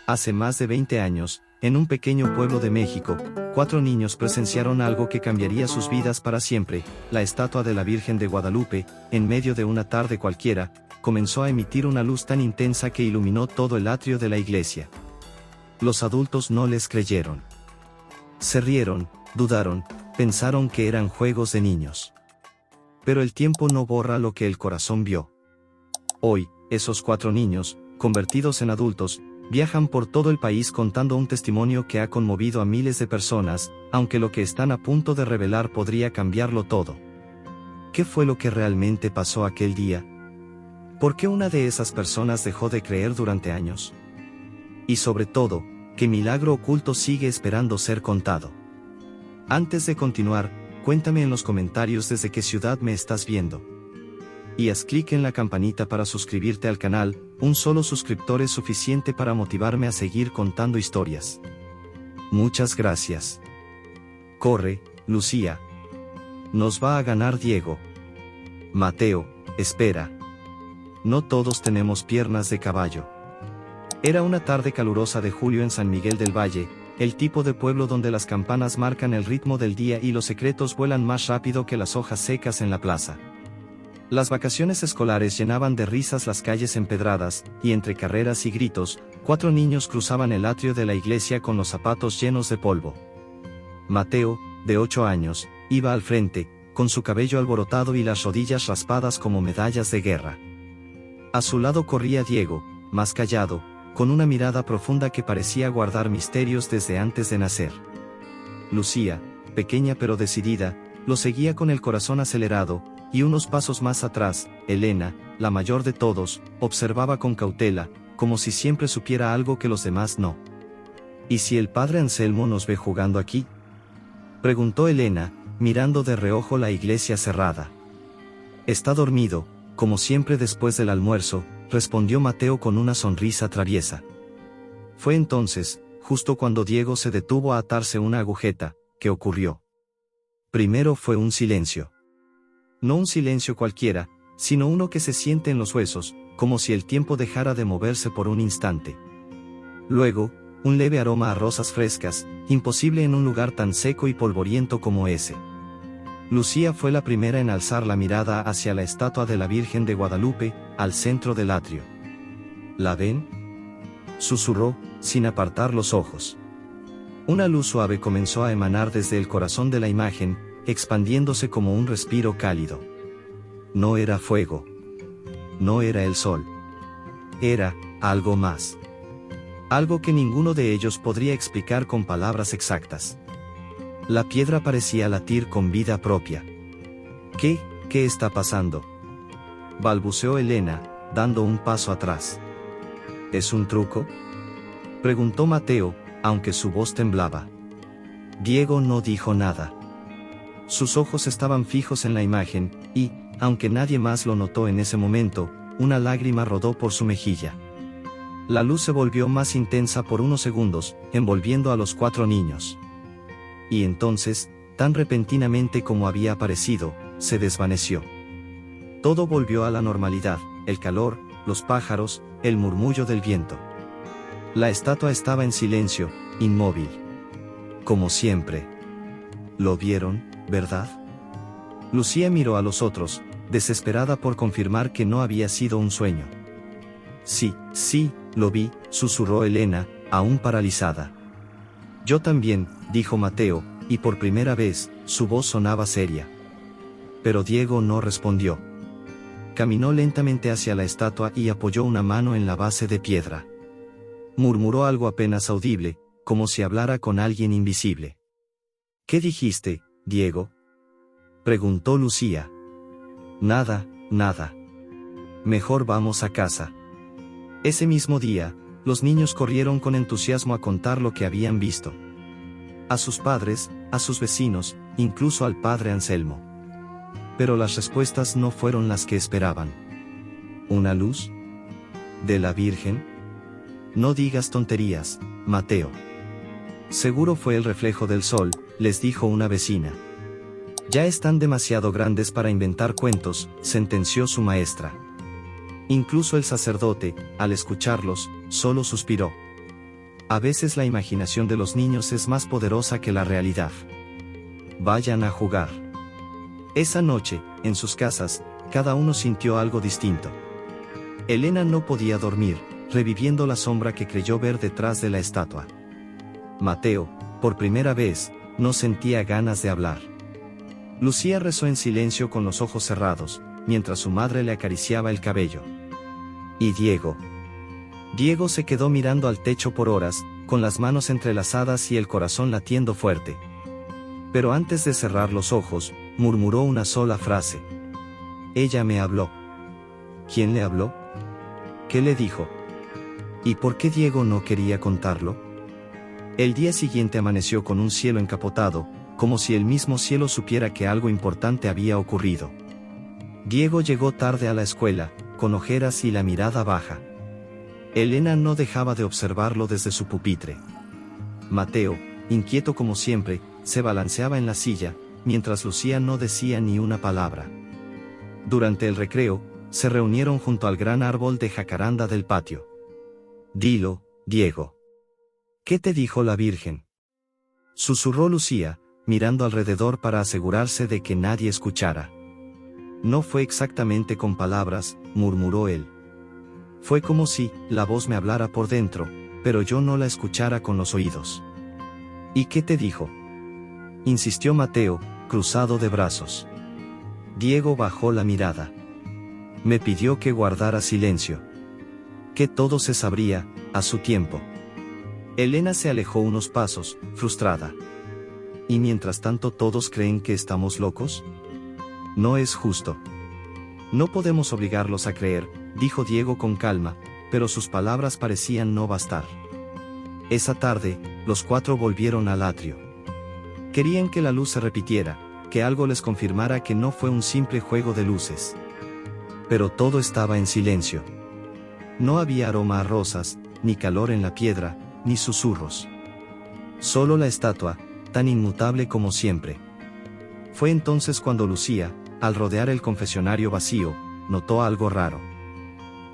Hace más de 20 años, en un pequeño pueblo de México, 4 niños presenciaron algo que cambiaría sus vidas para siempre. La estatua de la Virgen de Guadalupe, en medio de una tarde cualquiera, comenzó a emitir una luz tan intensa que iluminó todo el atrio de la iglesia. Los adultos no les creyeron. Se rieron, dudaron, pensaron que eran juegos de niños. Pero el tiempo no borra lo que el corazón vio. Hoy, esos 4 niños, convertidos en adultos, viajan por todo el país contando un testimonio que ha conmovido a miles de personas, aunque lo que están a punto de revelar podría cambiarlo todo. ¿Qué fue lo que realmente pasó aquel día? ¿Por qué una de esas personas dejó de creer durante años? Y sobre todo, ¿qué milagro oculto sigue esperando ser contado? Antes de continuar, cuéntame en los comentarios desde qué ciudad me estás viendo. Y haz clic en la campanita para suscribirte al canal. Un solo suscriptor es suficiente para motivarme a seguir contando historias. Muchas gracias. Corre, Lucía. Nos va a ganar Diego. Mateo, espera. No todos tenemos piernas de caballo. Era una tarde calurosa de julio en San Miguel del Valle, el tipo de pueblo donde las campanas marcan el ritmo del día y los secretos vuelan más rápido que las hojas secas en la plaza. Las vacaciones escolares llenaban de risas las calles empedradas, y entre carreras y gritos, 4 niños cruzaban el atrio de la iglesia con los zapatos llenos de polvo. Mateo, de 8 años, iba al frente, con su cabello alborotado y las rodillas raspadas como medallas de guerra. A su lado corría Diego, más callado, con una mirada profunda que parecía guardar misterios desde antes de nacer. Lucía, pequeña pero decidida, lo seguía con el corazón acelerado, y unos pasos más atrás, Elena, la mayor de todos, observaba con cautela, como si siempre supiera algo que los demás no. ¿Y si el padre Anselmo nos ve jugando aquí?, preguntó Elena, mirando de reojo la iglesia cerrada. Está dormido, como siempre después del almuerzo, respondió Mateo con una sonrisa traviesa. Fue entonces, justo cuando Diego se detuvo a atarse una agujeta, que ocurrió. Primero fue un silencio. No un silencio cualquiera, sino uno que se siente en los huesos, como si el tiempo dejara de moverse por un instante. Luego, un leve aroma a rosas frescas, imposible en un lugar tan seco y polvoriento como ese. Lucía fue la primera en alzar la mirada hacia la estatua de la Virgen de Guadalupe, al centro del atrio. ¿La ven?, susurró, sin apartar los ojos. Una luz suave comenzó a emanar desde el corazón de la imagen, expandiéndose como un respiro cálido. No era fuego. No era el sol. Era algo más. Algo que ninguno de ellos podría explicar con palabras exactas. La piedra parecía latir con vida propia. ¿Qué está pasando?, balbuceó Elena, dando un paso atrás. ¿Es un truco?, preguntó Mateo, aunque su voz temblaba. Diego no dijo nada. Sus ojos estaban fijos en la imagen, y, aunque nadie más lo notó en ese momento, una lágrima rodó por su mejilla. La luz se volvió más intensa por unos segundos, envolviendo a los 4 niños. Y entonces, tan repentinamente como había aparecido, se desvaneció. Todo volvió a la normalidad, el calor, los pájaros, el murmullo del viento. La estatua estaba en silencio, inmóvil. Como siempre. ¿Lo vieron, verdad? Lucía miró a los otros, desesperada por confirmar que no había sido un sueño. Sí, lo vi, susurró Elena, aún paralizada. Yo también, dijo Mateo, y por primera vez, su voz sonaba seria. Pero Diego no respondió. Caminó lentamente hacia la estatua y apoyó una mano en la base de piedra. Murmuró algo apenas audible, como si hablara con alguien invisible. ¿Qué dijiste, Diego?, preguntó Lucía. Nada. Mejor vamos a casa. Ese mismo día, los niños corrieron con entusiasmo a contar lo que habían visto. A sus padres, a sus vecinos, incluso al padre Anselmo. Pero las respuestas no fueron las que esperaban. ¿Una luz? ¿De la Virgen? No digas tonterías, Mateo. Seguro fue el reflejo del sol, les dijo una vecina. Ya están demasiado grandes para inventar cuentos, sentenció su maestra. Incluso el sacerdote, al escucharlos, solo suspiró. A veces la imaginación de los niños es más poderosa que la realidad. Vayan a jugar. Esa noche, en sus casas, cada uno sintió algo distinto. Elena no podía dormir, reviviendo la sombra que creyó ver detrás de la estatua. Mateo, por primera vez, no sentía ganas de hablar. Lucía rezó en silencio con los ojos cerrados, mientras su madre le acariciaba el cabello. ¿Y Diego? Diego se quedó mirando al techo por horas, con las manos entrelazadas y el corazón latiendo fuerte. Pero antes de cerrar los ojos, murmuró una sola frase. Ella me habló. ¿Quién le habló? ¿Qué le dijo? ¿Y por qué Diego no quería contarlo? El día siguiente amaneció con un cielo encapotado, como si el mismo cielo supiera que algo importante había ocurrido. Diego llegó tarde a la escuela, con ojeras y la mirada baja. Elena no dejaba de observarlo desde su pupitre. Mateo, inquieto como siempre, se balanceaba en la silla, mientras Lucía no decía ni una palabra. Durante el recreo, se reunieron junto al gran árbol de jacaranda del patio. Dilo, Diego. ¿Qué te dijo la Virgen? Susurró Lucía, mirando alrededor para asegurarse de que nadie escuchara. No fue exactamente con palabras, murmuró él. Fue como si la voz me hablara por dentro, pero yo no la escuchara con los oídos. ¿Y qué te dijo? Insistió Mateo, cruzado de brazos. Diego bajó la mirada. Me pidió que guardara silencio. Que todo se sabría, a su tiempo. Elena se alejó unos pasos, frustrada. ¿Y mientras tanto todos creen que estamos locos? No es justo. No podemos obligarlos a creer, dijo Diego con calma, pero sus palabras parecían no bastar. Esa tarde, los cuatro volvieron al atrio. Querían que la luz se repitiera, que algo les confirmara que no fue un simple juego de luces. Pero todo estaba en silencio. No había aroma a rosas, ni calor en la piedra, ni susurros. Solo la estatua, tan inmutable como siempre. Fue entonces cuando Lucía, al rodear el confesionario vacío, notó algo raro.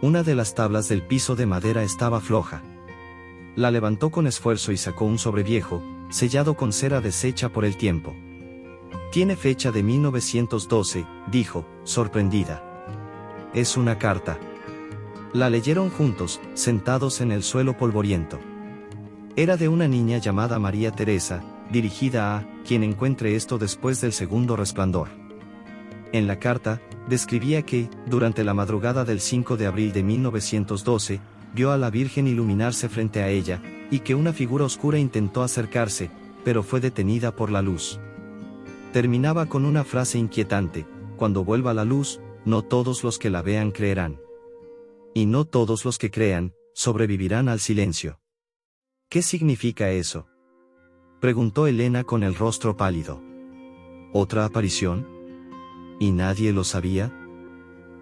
Una de las tablas del piso de madera estaba floja. La levantó con esfuerzo y sacó un sobreviejo, sellado con cera deshecha por el tiempo. Tiene fecha de 1912, dijo, sorprendida. Es una carta. La leyeron juntos, sentados en el suelo polvoriento. Era de una niña llamada María Teresa, dirigida a quien encuentre esto después del segundo resplandor. En la carta, describía que, durante la madrugada del 5 de abril de 1912, vio a la Virgen iluminarse frente a ella, y que una figura oscura intentó acercarse, pero fue detenida por la luz. Terminaba con una frase inquietante: cuando vuelva la luz, no todos los que la vean creerán. Y no todos los que crean, sobrevivirán al silencio. ¿Qué significa eso? Preguntó Elena con el rostro pálido. ¿Otra aparición? ¿Y nadie lo sabía?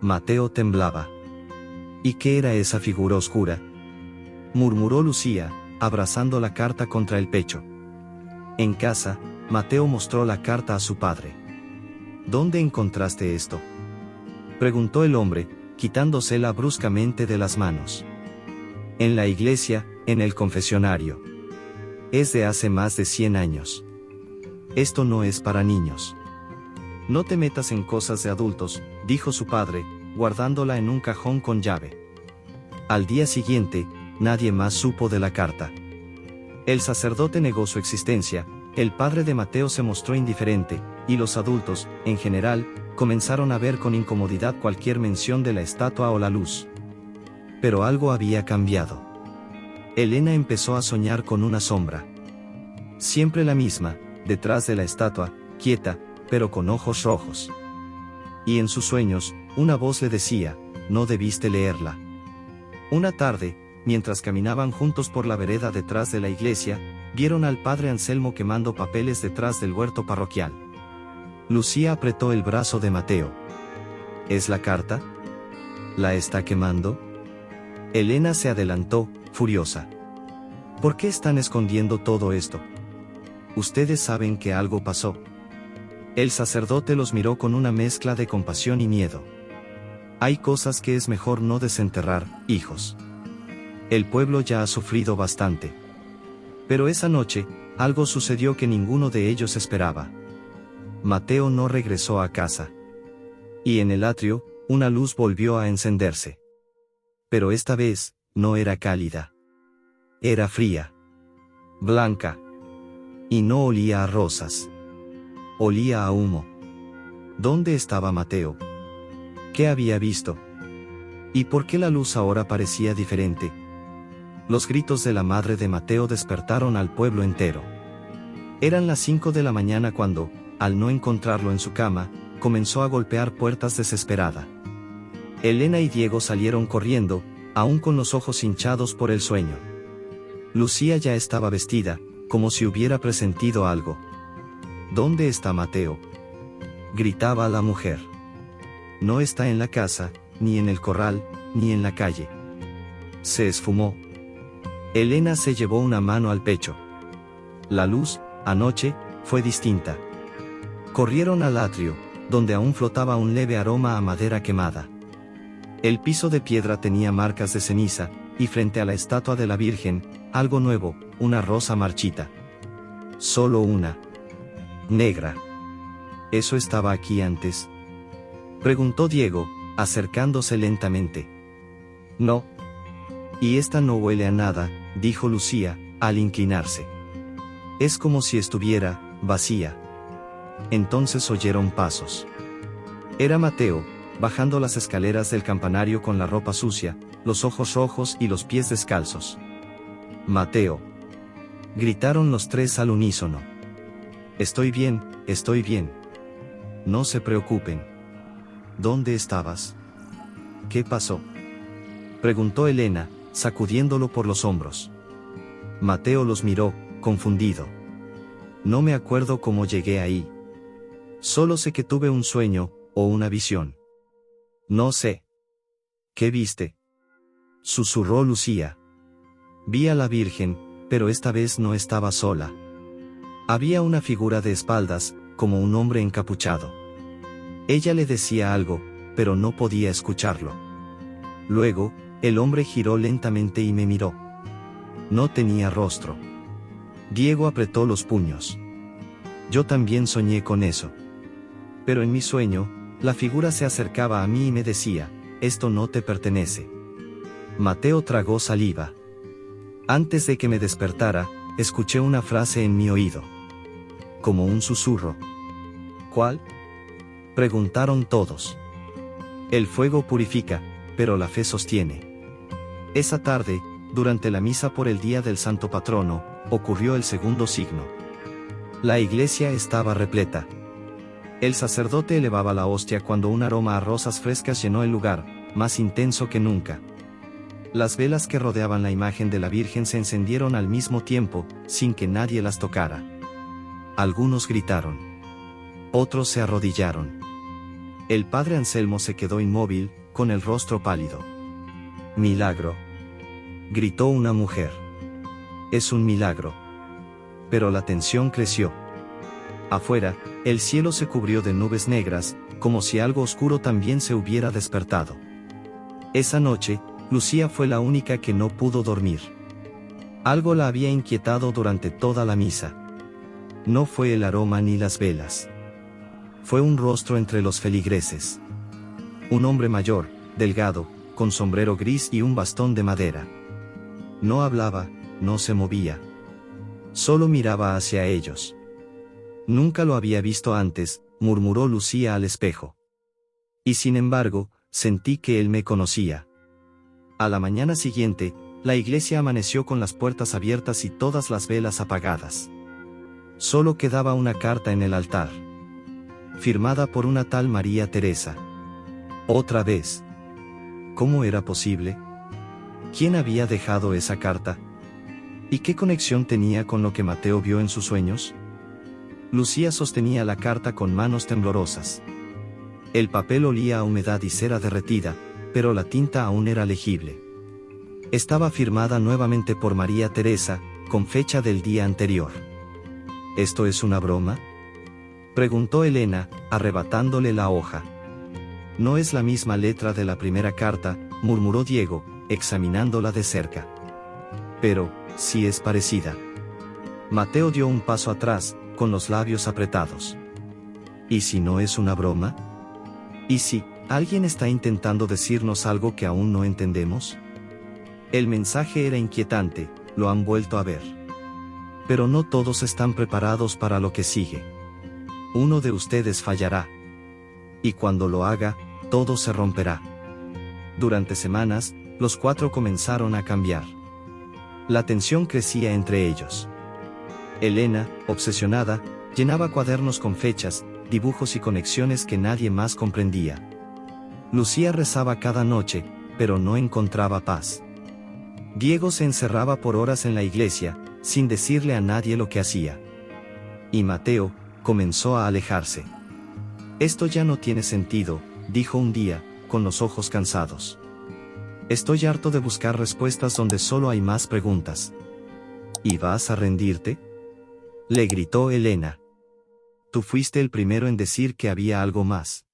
Mateo temblaba. ¿Y qué era esa figura oscura? Murmuró Lucía, abrazando la carta contra el pecho. En casa, Mateo mostró la carta a su padre. ¿Dónde encontraste esto?, preguntó el hombre, quitándosela bruscamente de las manos. En la iglesia, en el confesionario. Es de hace más de 100 años. Esto no es para niños. No te metas en cosas de adultos, dijo su padre, guardándola en un cajón con llave. Al día siguiente, nadie más supo de la carta. El sacerdote negó su existencia, el padre de Mateo se mostró indiferente, y los adultos, en general, comenzaron a ver con incomodidad cualquier mención de la estatua o la luz. Pero algo había cambiado. Elena empezó a soñar con una sombra. Siempre la misma, detrás de la estatua, quieta, pero con ojos rojos. Y en sus sueños, una voz le decía: no debiste leerla. Una tarde, mientras caminaban juntos por la vereda detrás de la iglesia, vieron al padre Anselmo quemando papeles detrás del huerto parroquial. Lucía apretó el brazo de Mateo. ¿Es la carta? ¿La está quemando? Elena se adelantó, furiosa. ¿Por qué están escondiendo todo esto? Ustedes saben que algo pasó. El sacerdote los miró con una mezcla de compasión y miedo. Hay cosas que es mejor no desenterrar, hijos. El pueblo ya ha sufrido bastante. Pero esa noche, algo sucedió que ninguno de ellos esperaba. Mateo no regresó a casa. Y en el atrio, una luz volvió a encenderse. Pero esta vez, no era cálida. Era fría. Blanca. Y no olía a rosas. Olía a humo. ¿Dónde estaba Mateo? ¿Qué había visto? ¿Y por qué la luz ahora parecía diferente? Los gritos de la madre de Mateo despertaron al pueblo entero. Eran las 5 de la mañana cuando, al no encontrarlo en su cama, comenzó a golpear puertas desesperada. Elena y Diego salieron corriendo, aún con los ojos hinchados por el sueño. Lucía ya estaba vestida, como si hubiera presentido algo. ¿Dónde está Mateo?, gritaba la mujer. No está en la casa, ni en el corral, ni en la calle. Se esfumó. Elena se llevó una mano al pecho. La luz, anoche, fue distinta. Corrieron al atrio, donde aún flotaba un leve aroma a madera quemada. El piso de piedra tenía marcas de ceniza, y frente a la estatua de la Virgen, algo nuevo, una rosa marchita. Solo una. Negra. ¿Eso estaba aquí antes?, preguntó Diego, acercándose lentamente. No. Y esta no huele a nada, dijo Lucía, al inclinarse. Es como si estuviera vacía. Entonces oyeron pasos. Era Mateo, bajando las escaleras del campanario con la ropa sucia, los ojos rojos y los pies descalzos. Mateo. Gritaron los tres al unísono. Estoy bien, estoy bien. No se preocupen. ¿Dónde estabas? ¿Qué pasó?, preguntó Elena, sacudiéndolo por los hombros. Mateo los miró, confundido. No me acuerdo cómo llegué ahí. Solo sé que tuve un sueño, o una visión. No sé. ¿Qué viste?, susurró Lucía. Vi a la Virgen, pero esta vez no estaba sola. Había una figura de espaldas, como un hombre encapuchado. Ella le decía algo, pero no podía escucharlo. Luego, el hombre giró lentamente y me miró. No tenía rostro. Diego apretó los puños. Yo también soñé con eso. Pero en mi sueño, la figura se acercaba a mí y me decía, esto no te pertenece. Mateo tragó saliva. Antes de que me despertara, escuché una frase en mi oído. Como un susurro. ¿Cuál?, preguntaron todos. El fuego purifica, pero la fe sostiene. Esa tarde, durante la misa por el día del santo patrono, ocurrió el segundo signo. La iglesia estaba repleta. El sacerdote elevaba la hostia cuando un aroma a rosas frescas llenó el lugar, más intenso que nunca. Las velas que rodeaban la imagen de la Virgen se encendieron al mismo tiempo, sin que nadie las tocara. Algunos gritaron. Otros se arrodillaron. El padre Anselmo se quedó inmóvil, con el rostro pálido. «Milagro», gritó una mujer. «Es un milagro». Pero la tensión creció. Afuera, el cielo se cubrió de nubes negras, como si algo oscuro también se hubiera despertado. Esa noche, Lucía fue la única que no pudo dormir. Algo la había inquietado durante toda la misa. No fue el aroma ni las velas. Fue un rostro entre los feligreses. Un hombre mayor, delgado, con sombrero gris y un bastón de madera. No hablaba, no se movía. Solo miraba hacia ellos. Nunca lo había visto antes, murmuró Lucía al espejo. Y sin embargo, sentí que él me conocía. A la mañana siguiente, la iglesia amaneció con las puertas abiertas y todas las velas apagadas. Solo quedaba una carta en el altar. Firmada por una tal María Teresa. Otra vez. ¿Cómo era posible? ¿Quién había dejado esa carta? ¿Y qué conexión tenía con lo que Mateo vio en sus sueños? Lucía sostenía la carta con manos temblorosas. El papel olía a humedad y cera derretida, pero la tinta aún era legible. Estaba firmada nuevamente por María Teresa, con fecha del día anterior. ¿Esto es una broma?, preguntó Elena, arrebatándole la hoja. No es la misma letra de la primera carta, murmuró Diego, examinándola de cerca. Pero, sí es parecida. Mateo dio un paso atrás, con los labios apretados. ¿Y si no es una broma? ¿Y si alguien está intentando decirnos algo que aún no entendemos? El mensaje era inquietante, lo han vuelto a ver. Pero no todos están preparados para lo que sigue. Uno de ustedes fallará. Y cuando lo haga, todo se romperá. Durante semanas, los 4 comenzaron a cambiar. La tensión crecía entre ellos. Elena, obsesionada, llenaba cuadernos con fechas, dibujos y conexiones que nadie más comprendía. Lucía rezaba cada noche, pero no encontraba paz. Diego se encerraba por horas en la iglesia, sin decirle a nadie lo que hacía. Y Mateo comenzó a alejarse. Esto ya no tiene sentido, dijo un día, con los ojos cansados. Estoy harto de buscar respuestas donde solo hay más preguntas. ¿Y vas a rendirte? Le gritó Elena. Tú fuiste el primero en decir que había algo más.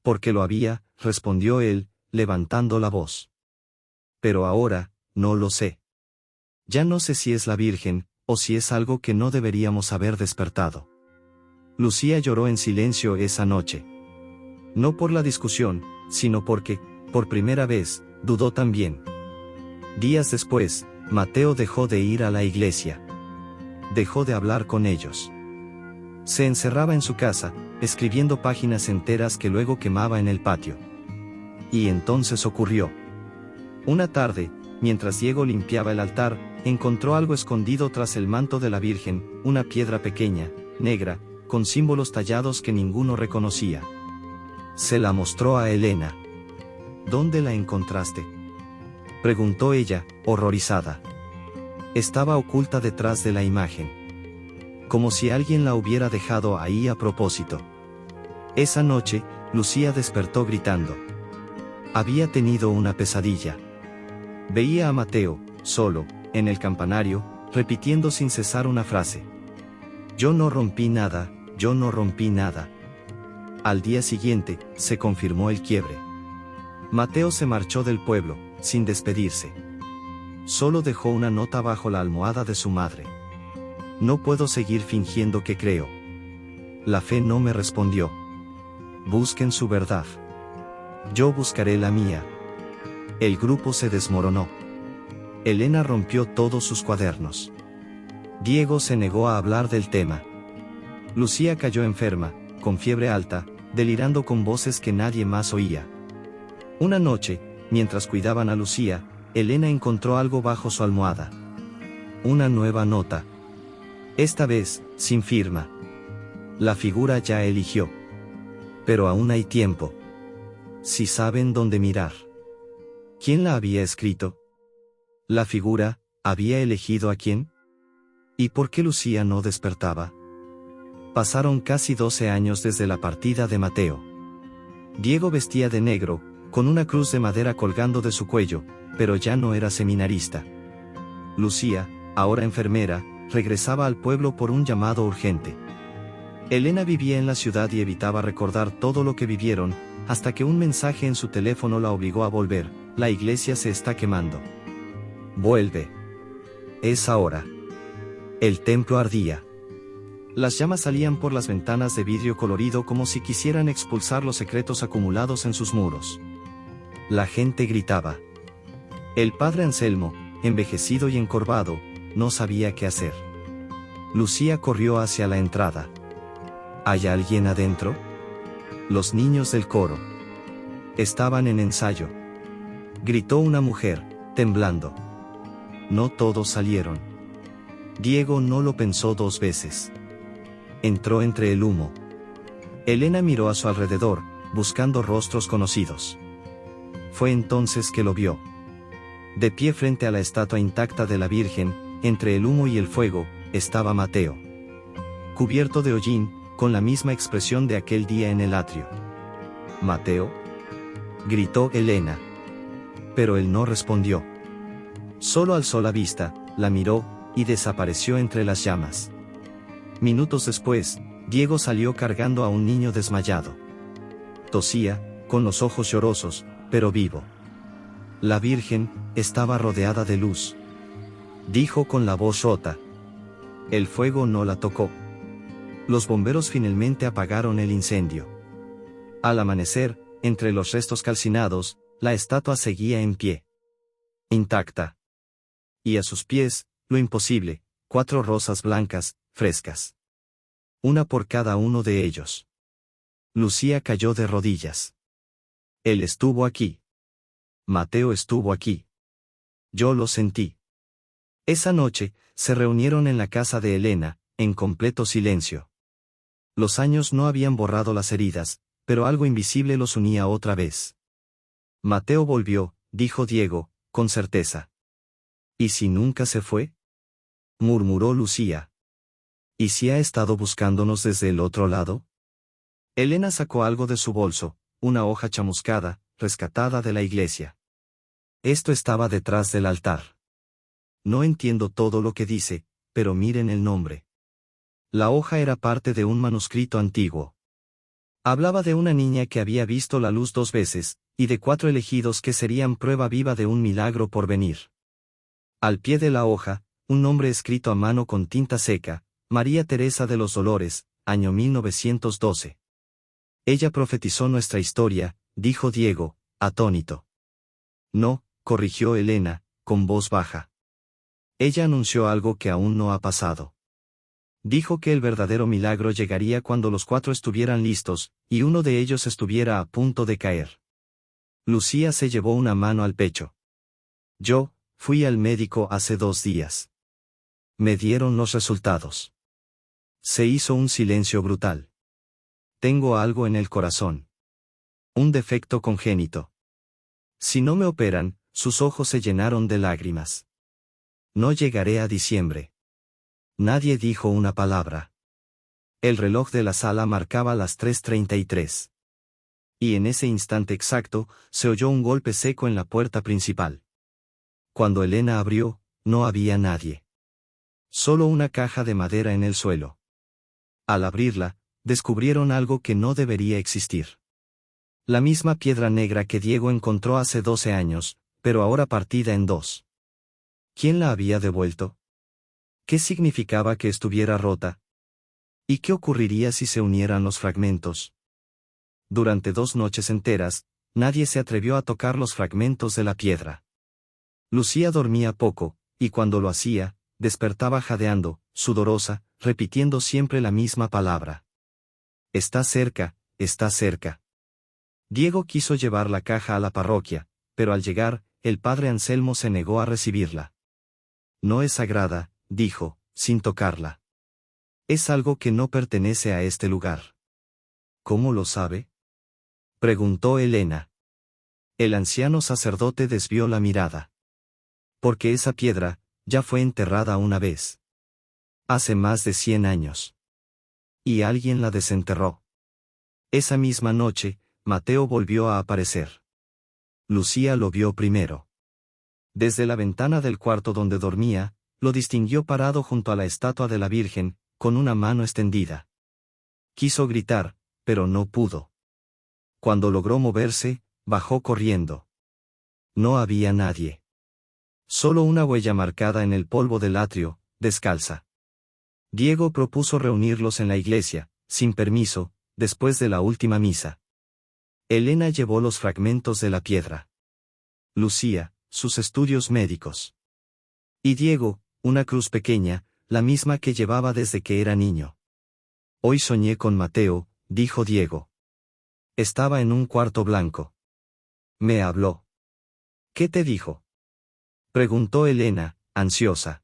Porque lo había, respondió él, levantando la voz. Pero ahora, no lo sé. Ya no sé si es la Virgen, o si es algo que no deberíamos haber despertado. Lucía lloró en silencio esa noche. No por la discusión, sino porque, por primera vez, dudó también. Días después, Mateo dejó de ir a la iglesia. Dejó de hablar con ellos. Se encerraba en su casa, escribiendo páginas enteras que luego quemaba en el patio. Y entonces ocurrió. Una tarde, mientras Diego limpiaba el altar, encontró algo escondido tras el manto de la Virgen, una piedra pequeña, negra, con símbolos tallados que ninguno reconocía. Se la mostró a Elena. ¿Dónde la encontraste?, preguntó ella, horrorizada. Estaba oculta detrás de la imagen. Como si alguien la hubiera dejado ahí a propósito. Esa noche, Lucía despertó gritando. Había tenido una pesadilla. Veía a Mateo, solo, en el campanario, repitiendo sin cesar una frase. Yo no rompí nada, yo no rompí nada. Al día siguiente, se confirmó el quiebre. Mateo se marchó del pueblo, sin despedirse. Solo dejó una nota bajo la almohada de su madre. No puedo seguir fingiendo que creo. La fe no me respondió. Busquen su verdad. Yo buscaré la mía. El grupo se desmoronó. Elena rompió todos sus cuadernos. Diego se negó a hablar del tema. Lucía cayó enferma, con fiebre alta, delirando con voces que nadie más oía. Una noche, mientras cuidaban a Lucía, Elena encontró algo bajo su almohada. Una nueva nota. Esta vez, sin firma. La figura ya eligió. Pero aún hay tiempo. Si saben dónde mirar. ¿Quién la había escrito? ¿La figura había elegido a quién? ¿Y por qué Lucía no despertaba? Pasaron casi 12 años desde la partida de Mateo. Diego vestía de negro, con una cruz de madera colgando de su cuello, pero ya no era seminarista. Lucía, ahora enfermera, regresaba al pueblo por un llamado urgente. Elena vivía en la ciudad y evitaba recordar todo lo que vivieron, hasta que un mensaje en su teléfono la obligó a volver. La iglesia se está quemando. Vuelve. Es ahora. El templo ardía. Las llamas salían por las ventanas de vidrio colorido como si quisieran expulsar los secretos acumulados en sus muros. La gente gritaba. El padre Anselmo, envejecido y encorvado, no sabía qué hacer. Lucía corrió hacia la entrada. ¿Hay alguien adentro? Los niños del coro. Estaban en ensayo. Gritó una mujer, temblando. No todos salieron. Diego no lo pensó 2 veces. Entró entre el humo. Elena miró a su alrededor, buscando rostros conocidos. Fue entonces que lo vio. De pie frente a la estatua intacta de la Virgen, entre el humo y el fuego, estaba Mateo. Cubierto de hollín, con la misma expresión de aquel día en el atrio. «¿Mateo?», gritó Elena. Pero él no respondió. Solo alzó la vista, la miró, y desapareció entre las llamas. Minutos después, Diego salió cargando a un niño desmayado. Tosía, con los ojos llorosos, pero vivo. La Virgen estaba rodeada de luz. Dijo con la voz rota. El fuego no la tocó. Los bomberos finalmente apagaron el incendio. Al amanecer, entre los restos calcinados, la estatua seguía en pie. Intacta. Y a sus pies, lo imposible, 4 rosas blancas, frescas. Una por cada uno de ellos. Lucía cayó de rodillas. Él estuvo aquí. Mateo estuvo aquí. Yo lo sentí. Esa noche, se reunieron en la casa de Elena, en completo silencio. Los años no habían borrado las heridas, pero algo invisible los unía otra vez. Mateo volvió, dijo Diego, con certeza. ¿Y si nunca se fue? Murmuró Lucía. ¿Y si ha estado buscándonos desde el otro lado? Elena sacó algo de su bolso, una hoja chamuscada, rescatada de la iglesia. Esto estaba detrás del altar. No entiendo todo lo que dice, pero miren el nombre. La hoja era parte de un manuscrito antiguo. Hablaba de una niña que había visto la luz 2 veces, y de 4 elegidos que serían prueba viva de un milagro por venir. Al pie de la hoja, un nombre escrito a mano con tinta seca, María Teresa de los Dolores, año 1912. Ella profetizó nuestra historia, dijo Diego, atónito. No, corrigió Elena, con voz baja. Ella anunció algo que aún no ha pasado. Dijo que el verdadero milagro llegaría cuando los 4 estuvieran listos, y uno de ellos estuviera a punto de caer. Lucía se llevó una mano al pecho. Yo, fui al médico hace 2 días. Me dieron los resultados. Se hizo un silencio brutal. Tengo algo en el corazón. Un defecto congénito. Si no me operan, sus ojos se llenaron de lágrimas. No llegaré a diciembre. Nadie dijo una palabra. El reloj de la sala marcaba las 3:33. Y en ese instante exacto, se oyó un golpe seco en la puerta principal. Cuando Elena abrió, no había nadie. Solo una caja de madera en el suelo. Al abrirla, descubrieron algo que no debería existir. La misma piedra negra que Diego encontró hace 12 años, pero ahora partida en 2. ¿Quién la había devuelto? ¿Qué significaba que estuviera rota? ¿Y qué ocurriría si se unieran los fragmentos? Durante 2 noches enteras, nadie se atrevió a tocar los fragmentos de la piedra. Lucía dormía poco, y cuando lo hacía, despertaba jadeando, sudorosa, repitiendo siempre la misma palabra. Está cerca, está cerca. Diego quiso llevar la caja a la parroquia, pero al llegar, el padre Anselmo se negó a recibirla. No es sagrada, dijo, sin tocarla. Es algo que no pertenece a este lugar. ¿Cómo lo sabe? Preguntó Elena. El anciano sacerdote desvió la mirada. Porque esa piedra, ya fue enterrada una vez. Hace más de 100 años. Y alguien la desenterró. Esa misma noche, Mateo volvió a aparecer. Lucía lo vio primero. Desde la ventana del cuarto donde dormía, lo distinguió parado junto a la estatua de la Virgen, con una mano extendida. Quiso gritar, pero no pudo. Cuando logró moverse, bajó corriendo. No había nadie. Solo una huella marcada en el polvo del atrio, descalza. Diego propuso reunirlos en la iglesia, sin permiso, después de la última misa. Elena llevó los fragmentos de la piedra. Lucía, sus estudios médicos. Y Diego, una cruz pequeña, la misma que llevaba desde que era niño. Hoy soñé con Mateo, dijo Diego. Estaba en un cuarto blanco. Me habló. ¿Qué te dijo? Preguntó Elena, ansiosa.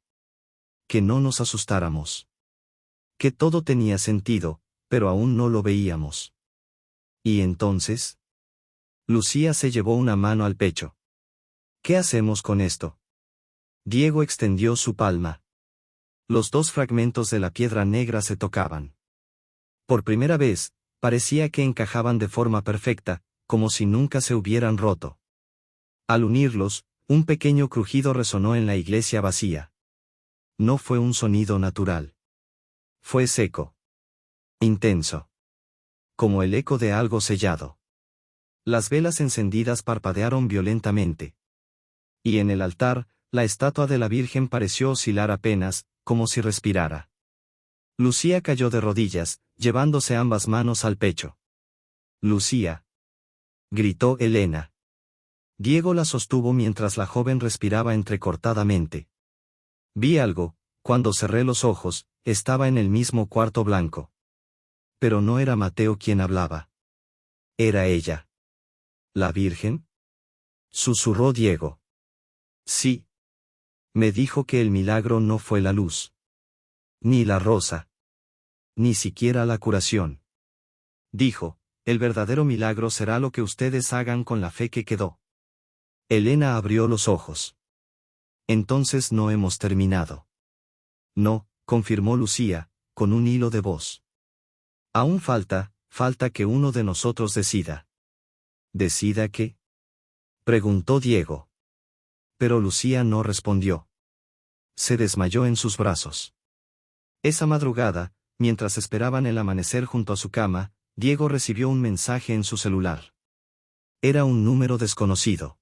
Que no nos asustáramos. Que todo tenía sentido, pero aún no lo veíamos. ¿Y entonces? Lucía se llevó una mano al pecho. ¿Qué hacemos con esto? Diego extendió su palma. Los 2 fragmentos de la piedra negra se tocaban. Por primera vez, parecía que encajaban de forma perfecta, como si nunca se hubieran roto. Al unirlos, un pequeño crujido resonó en la iglesia vacía. No fue un sonido natural. Fue seco. Intenso. Como el eco de algo sellado. Las velas encendidas parpadearon violentamente. Y en el altar, la estatua de la Virgen pareció oscilar apenas, como si respirara. Lucía cayó de rodillas, llevándose ambas manos al pecho. Lucía, gritó Elena. Diego la sostuvo mientras la joven respiraba entrecortadamente. Vi algo, cuando cerré los ojos, estaba en el mismo cuarto blanco. Pero no era Mateo quien hablaba. Era ella. ¿La Virgen? Susurró Diego. Sí. Me dijo que el milagro no fue la luz. Ni la rosa. Ni siquiera la curación. Dijo, el verdadero milagro será lo que ustedes hagan con la fe que quedó. Elena abrió los ojos. Entonces no hemos terminado. No, confirmó Lucía, con un hilo de voz. Aún falta que uno de nosotros decida. ¿Decida qué? Preguntó Diego. Pero Lucía no respondió. Se desmayó en sus brazos. Esa madrugada, mientras esperaban el amanecer junto a su cama, Diego recibió un mensaje en su celular. Era un número desconocido.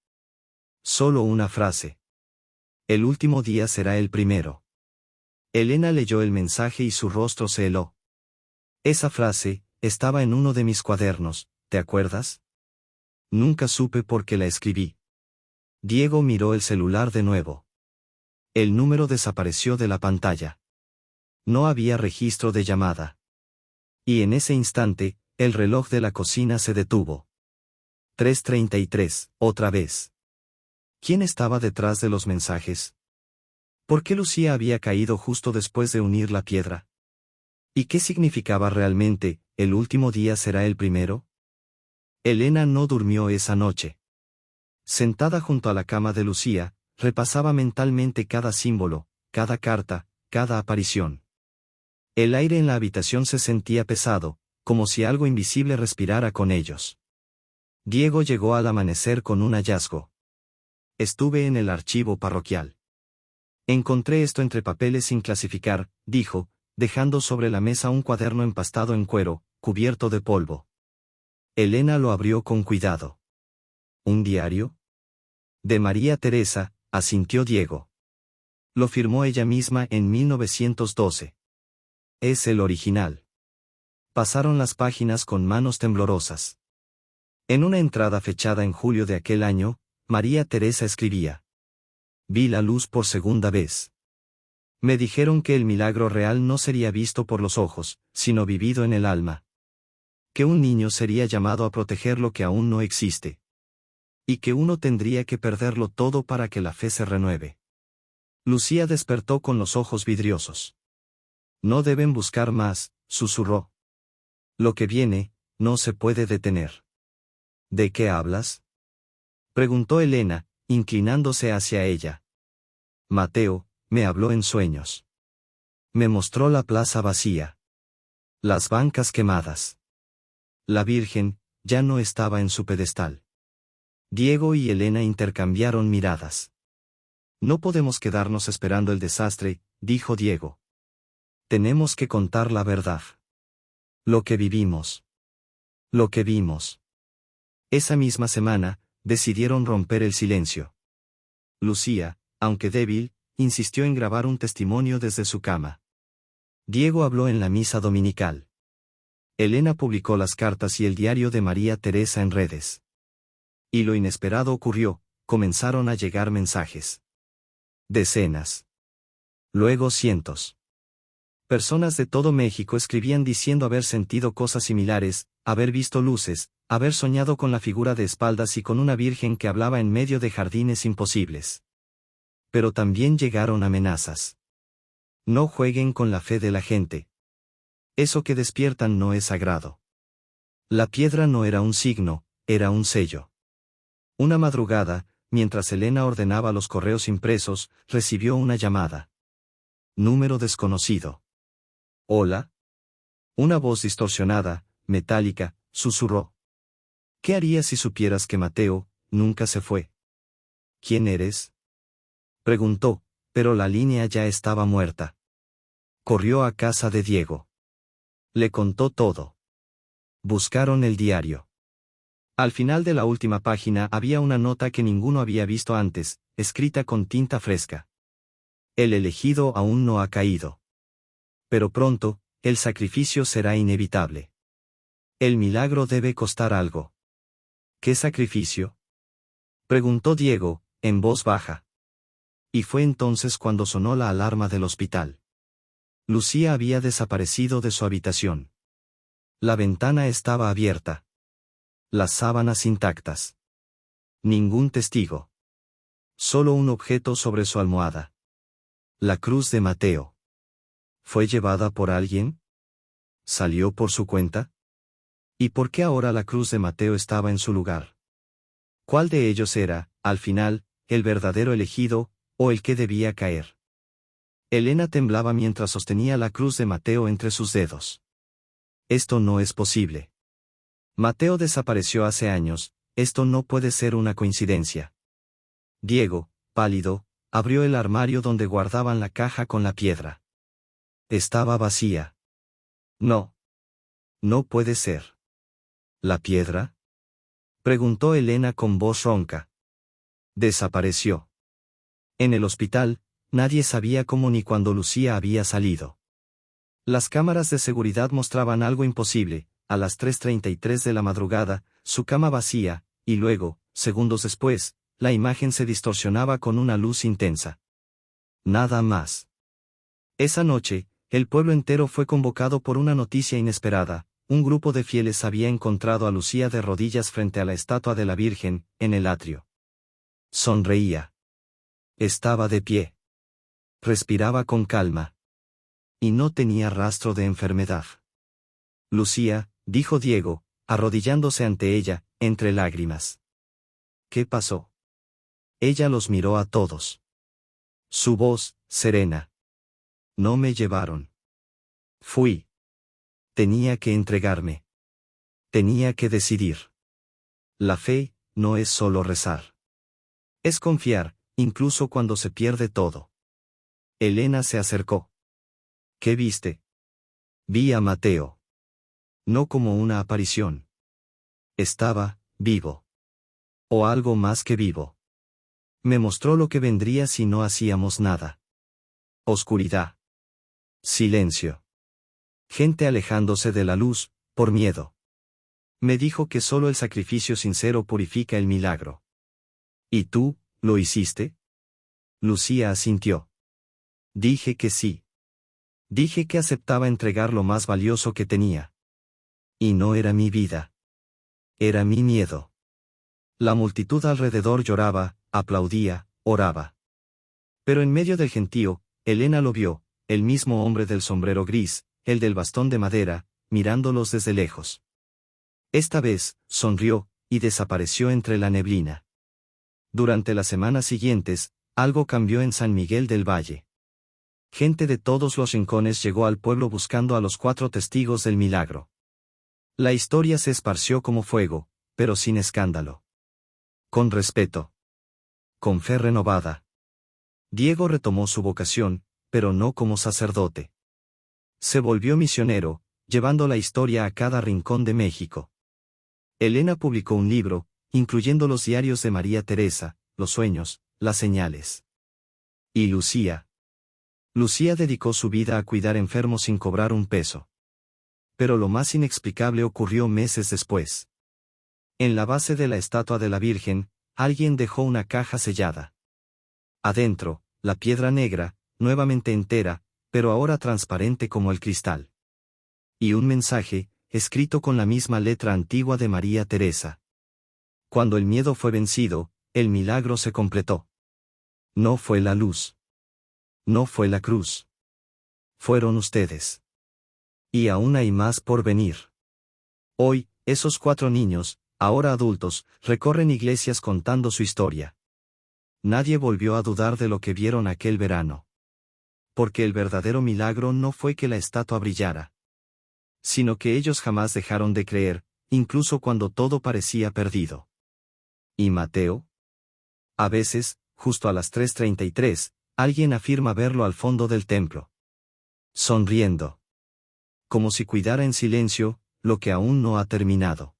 Solo una frase. El último día será el primero. Elena leyó el mensaje y su rostro se heló. Esa frase estaba en uno de mis cuadernos, ¿te acuerdas? Nunca supe por qué la escribí. Diego miró el celular de nuevo. El número desapareció de la pantalla. No había registro de llamada. Y en ese instante, el reloj de la cocina se detuvo. 3:33, otra vez. ¿Quién estaba detrás de los mensajes? ¿Por qué Lucía había caído justo después de unir la piedra? ¿Y qué significaba realmente, el último día será el primero? Elena no durmió esa noche. Sentada junto a la cama de Lucía, repasaba mentalmente cada símbolo, cada carta, cada aparición. El aire en la habitación se sentía pesado, como si algo invisible respirara con ellos. Diego llegó al amanecer con un hallazgo. Estuve en el archivo parroquial. Encontré esto entre papeles sin clasificar, dijo, dejando sobre la mesa un cuaderno empastado en cuero, cubierto de polvo. Elena lo abrió con cuidado. ¿Un diario? De María Teresa, asintió Diego. Lo firmó ella misma en 1912. Es el original. Pasaron las páginas con manos temblorosas. En una entrada fechada en julio de aquel año, María Teresa escribía: Vi la luz por segunda vez. Me dijeron que el milagro real no sería visto por los ojos, sino vivido en el alma. Que un niño sería llamado a proteger lo que aún no existe. Y que uno tendría que perderlo todo para que la fe se renueve. Lucía despertó con los ojos vidriosos. No deben buscar más, susurró. Lo que viene, no se puede detener. ¿De qué hablas? Preguntó Elena, inclinándose hacia ella. Mateo, me habló en sueños. Me mostró la plaza vacía. Las bancas quemadas. La Virgen, ya no estaba en su pedestal. Diego y Elena intercambiaron miradas. No podemos quedarnos esperando el desastre, dijo Diego. Tenemos que contar la verdad. Lo que vivimos. Lo que vimos. Esa misma semana, decidieron romper el silencio. Lucía, aunque débil, insistió en grabar un testimonio desde su cama. Diego habló en la misa dominical. Elena publicó las cartas y el diario de María Teresa en redes. Y lo inesperado ocurrió, comenzaron a llegar mensajes. Decenas. Luego cientos. Personas de todo México escribían diciendo haber sentido cosas similares, haber visto luces, haber soñado con la figura de espaldas y con una virgen que hablaba en medio de jardines imposibles. Pero también llegaron amenazas. No jueguen con la fe de la gente. Eso que despiertan no es sagrado. La piedra no era un signo, era un sello. Una madrugada, mientras Elena ordenaba los correos impresos, recibió una llamada. Número desconocido. ¿Hola? Una voz distorsionada, metálica, susurró. ¿Qué harías si supieras que Mateo nunca se fue? ¿Quién eres? Preguntó, pero la línea ya estaba muerta. Corrió a casa de Diego. Le contó todo. Buscaron el diario. Al final de la última página había una nota que ninguno había visto antes, escrita con tinta fresca. El elegido aún no ha caído. Pero pronto, el sacrificio será inevitable. El milagro debe costar algo. ¿Qué sacrificio?, preguntó Diego, en voz baja. Y fue entonces cuando sonó la alarma del hospital. Lucía había desaparecido de su habitación. La ventana estaba abierta. Las sábanas intactas. Ningún testigo. Solo un objeto sobre su almohada. La cruz de Mateo. ¿Fue llevada por alguien? ¿Salió por su cuenta? ¿Y por qué ahora la cruz de Mateo estaba en su lugar? ¿Cuál de ellos era, al final, el verdadero elegido, o el que debía caer? Elena temblaba mientras sostenía la cruz de Mateo entre sus dedos. Esto no es posible. Mateo desapareció hace años, esto no puede ser una coincidencia. Diego, pálido, abrió el armario donde guardaban la caja con la piedra. Estaba vacía. No. No puede ser. ¿La piedra?, preguntó Elena con voz ronca. Desapareció. En el hospital, nadie sabía cómo ni cuándo Lucía había salido. Las cámaras de seguridad mostraban algo imposible: a las 3:33 de la madrugada, su cama vacía, y luego, segundos después, la imagen se distorsionaba con una luz intensa. Nada más. Esa noche, el pueblo entero fue convocado por una noticia inesperada. Un grupo de fieles había encontrado a Lucía de rodillas frente a la estatua de la Virgen, en el atrio. Sonreía. Estaba de pie. Respiraba con calma. Y no tenía rastro de enfermedad. Lucía, dijo Diego, arrodillándose ante ella, entre lágrimas. ¿Qué pasó? Ella los miró a todos. Su voz, serena. No me llevaron. Fui. Tenía que entregarme. Tenía que decidir. La fe, no es solo rezar. Es confiar, incluso cuando se pierde todo. Elena se acercó. ¿Qué viste? Vi a Mateo. No como una aparición. Estaba vivo. O algo más que vivo. Me mostró lo que vendría si no hacíamos nada. Oscuridad. Silencio. Gente alejándose de la luz, por miedo. Me dijo que solo el sacrificio sincero purifica el milagro. ¿Y tú, lo hiciste? Lucía asintió. Dije que sí. Dije que aceptaba entregar lo más valioso que tenía. Y no era mi vida. Era mi miedo. La multitud alrededor lloraba, aplaudía, oraba. Pero en medio del gentío, Elena lo vio, el mismo hombre del sombrero gris, el del bastón de madera, mirándolos desde lejos. Esta vez, sonrió, y desapareció entre la neblina. Durante las semanas siguientes, algo cambió en San Miguel del Valle. Gente de todos los rincones llegó al pueblo buscando a los 4 testigos del milagro. La historia se esparció como fuego, pero sin escándalo. Con respeto. Con fe renovada. Diego retomó su vocación, pero no como sacerdote. Se volvió misionero, llevando la historia a cada rincón de México. Elena publicó un libro, incluyendo los diarios de María Teresa, los sueños, las señales. Y Lucía. Lucía dedicó su vida a cuidar enfermos sin cobrar un peso. Pero lo más inexplicable ocurrió meses después. En la base de la estatua de la Virgen, alguien dejó una caja sellada. Adentro, la piedra negra, nuevamente entera, pero ahora transparente como el cristal. Y un mensaje, escrito con la misma letra antigua de María Teresa. Cuando el miedo fue vencido, el milagro se completó. No fue la luz. No fue la cruz. Fueron ustedes. Y aún hay más por venir. Hoy, esos 4 niños, ahora adultos, recorren iglesias contando su historia. Nadie volvió a dudar de lo que vieron aquel verano. Porque el verdadero milagro no fue que la estatua brillara, sino que ellos jamás dejaron de creer, incluso cuando todo parecía perdido. ¿Y Mateo? A veces, justo a las 3:33, alguien afirma verlo al fondo del templo. Sonriendo. Como si cuidara en silencio, lo que aún no ha terminado.